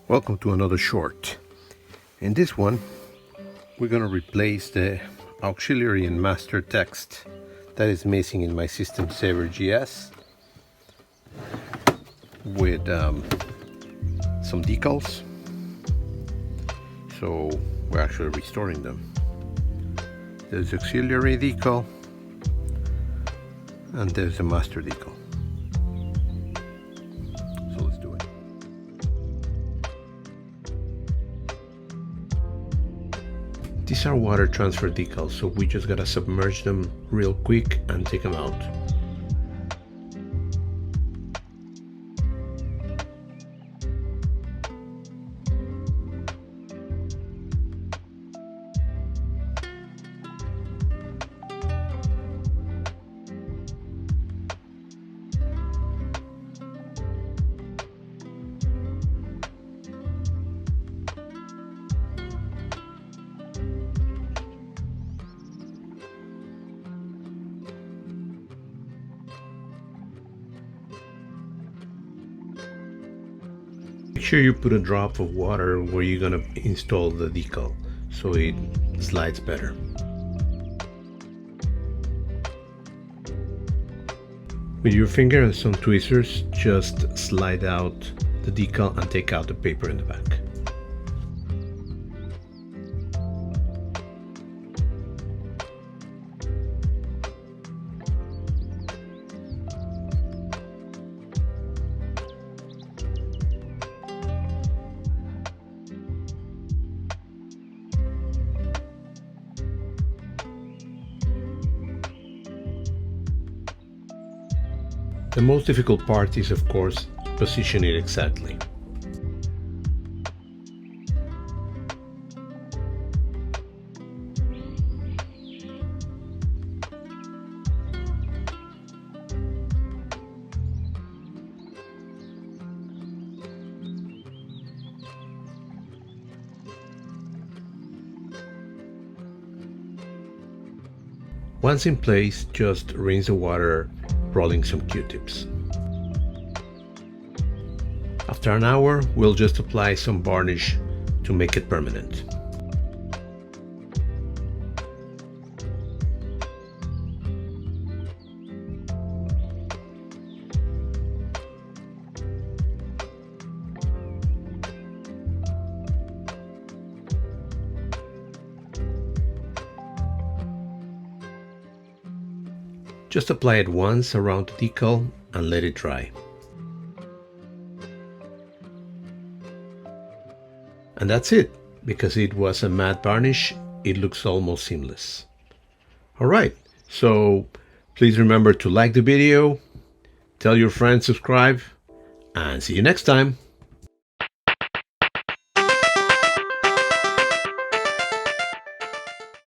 Welcome to another short. In this one, we're going to replace the auxiliary and master text that is missing in my system saver GS with some decals. So we're actually restoring them. There's auxiliary decal and there's a master decal. So let's do it. These are water transfer decals, so we just gotta submerge them real quick and take them out. Make sure you put a drop of water where you're gonna install the decal so it slides better. With your finger and some tweezers, just slide out the decal and take out the paper in the back. The most difficult part is, of course, position it exactly. Once in place, just rinse the water, rolling some Q-tips. After an hour, we'll just apply some varnish to make it permanent. Just apply it once around the decal and let it dry. And that's it. Because it was a matte varnish, it looks almost seamless. Alright, so please remember to like the video, tell your friends, subscribe, and see you next time.